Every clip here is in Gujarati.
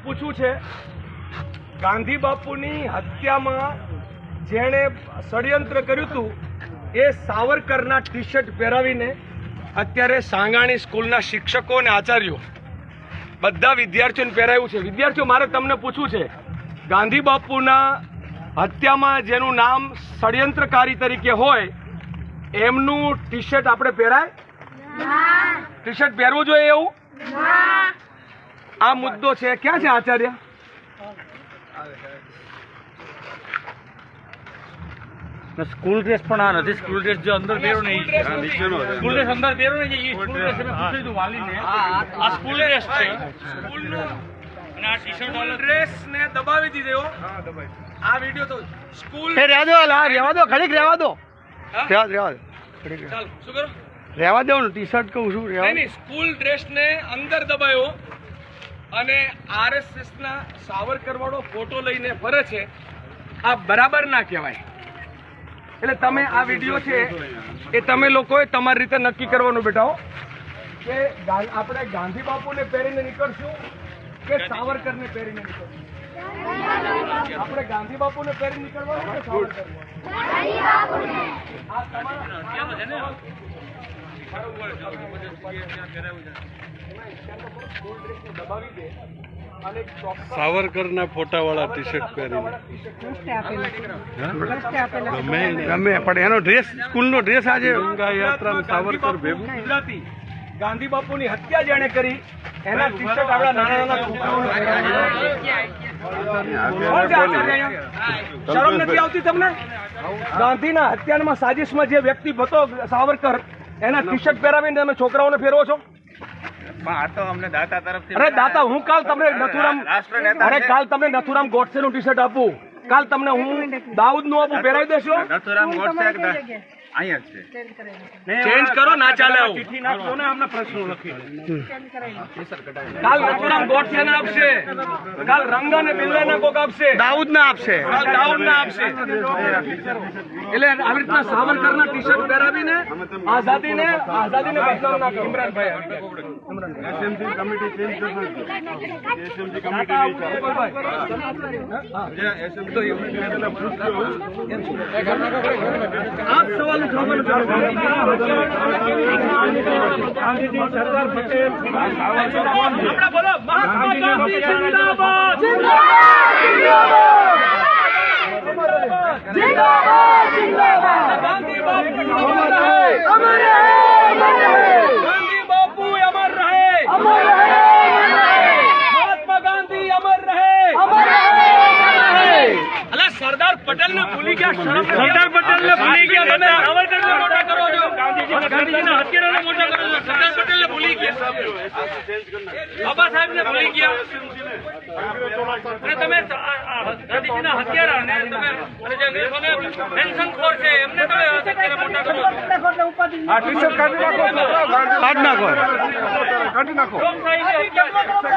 પૂછવું છે, ગાંધી બાપુની હત્યામાં જેણે ષડયંત્ર કર્યું હતું એ સાવરકરના ટી શર્ટ પહેરાવીને અત્યારે સાંગાણી સ્કૂલના શિક્ષકો અને આચાર્યો બધા વિદ્યાર્થીઓને પહેરાવ્યું છે. વિદ્યાર્થીઓ, મારે તમને પૂછવું છે, ગાંધી બાપુના હત્યામાં જેનું નામ ષડયંત્રકારી તરીકે હોય એમનું ટી શર્ટ આપણે પહેરાય? ટી શર્ટ પહેરવું જોઈએ એવું? આ મુદ્દો છે. ક્યાં છે આચાર્ય? સ્કૂલ ડ્રેસ પણ આ નથી. સ્કૂલ ડ્રેસ જો અંદર પહેરો ને સ્કૂલ ડ્રેસ અંદર પહેરો ને એ સ્કૂલ ડ્રેસ મેં પૂછ્યું હતું વાલીને. આ સ્કૂલ ડ્રેસ છે સ્કૂલનો અને આ ટી શર્ટ વાળો ડ્રેસ ને દબાવી દીધો. આ વિડિયો તો સ્કૂલ રહેવા દો, રહેવા દો, ઘડીક રહેવા દો, રહેવા દો, ચાલ શું કરો? રહેવા દો ને. ટી શર્ટ કહું છું, નહીં, સ્કૂલ ડ્રેસ ને અંદર દબાયો અને આરએસએસ ના સાવરકર વાળો ફોટો લઈને ફરે છે. આ બરાબર ના કહેવાય. એટલે તમે આ વિડીયો છે એ તમે લોકોએ તમારી રીતે નક્કી કરવાનું બેટાઓ કે આપણે ગાંધી બાપુને પહેરીને નીકળશું કે સાવરકરને પહેરીને નીકળશું. આપણે ગાંધી બાપુને પહેરીને નીકળવાનું કે સાવરકર? આ તમારા સાવરકરના ફોટાવાળા ટી શર્ટ પહેરીને ગમે પણ એનો ડ્રેસ, સ્કૂલનો ડ્રેસ આજે ગંગા યાત્રા સાવરકર ભેગું. ગુજરાતી ગાંધી બાપુની હત્યા જેણે કરી એના ટી શર્ટ આપણા નાના નાના છોકરાઓને શરમ નથી આવતી તમને? ગાંધીના હત્યામાં સાજિશમાં જે વ્યક્તિ હતો સાવરકર એના ટી શર્ટ પહેરાવીને તમે છોકરાઓને ફેરવો છો? અરે દાતા, હું કાલ તમને નથુરામ ગોડસેનું ટી શર્ટ આપું, કાલ તમને હું દાઉદ નું આપું, પહેરાવી દેશો? ચેન્જ કરો, ના ચાલે આવું. કાલ નથુરામ ગોડસે ના આપશે, કાલ રંગા ને બિલ્લા ના કોક આપશે, દાઉદ ના આપશે, કાલ દાઉદ ના આપશે. એટલે આવી રીતના સાવરકર ના ટી શર્ટ પહેરાવીને આઝાદીને બદનામ ના કરો. ઇમરાનભાઈ એસએમસી કમિટી ચેન્જ કરશે. એસએમસી કમિટી આપ સવાલ ઉઠાવવાનું ચાલુ કરો. ગાંધીજી, સરદાર પટેલ, આપણે બોલો મહાત્મા ગાંધી જિંદાબાદ, જિંદાબાદ, જિંદાબાદ. ગાંધી બાપુ અમર રહે, અમર રહે, ગાંધી બાપુ અમર રહે, અમર રહે, મહાત્મા ગાંધી અમર રહે, અમર રહે. અલા, સરદાર પટેલ ને ભૂલી ગયા? શરમ? સરદાર પટેલ ને ભૂલી ગયા? તમે સાવરકરને મોટા કરો છો, ગાંધીજીના હત્યારાને મોટા કરો છો. સરદાર પટેલ ને ભૂલી ગયા, બાબા સાહેબ ને ભૂલી ગયા અને તમે ગાંધીજીના હત્યારાને તમે અને જે અંગ્રેજોને પેન્શનખોર છે એમને તમે અત્યારે મોટા કરો છો. આ ટી શર્ટ કાઢી નાખો, કાઢી નાખો.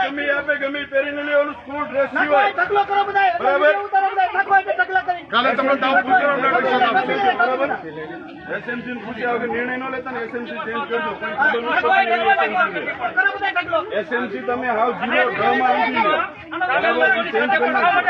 ગમે આપે ગમે પહેરીને લેવાનું. સ્કૂલ ડ્રેસ સિવાય બરાબર. કાલે તમને દાવ પૂછવાનો બરાબર. એસએમસી ને પૂછ્યા વગર નિર્ણય ન લેતા ને. એસએમસી ચેન્જ કરજો. એસએમસી તમે હાવ ઝીરો ડ્રામા આવી ગયો. ચેન્જ કરી નાખો.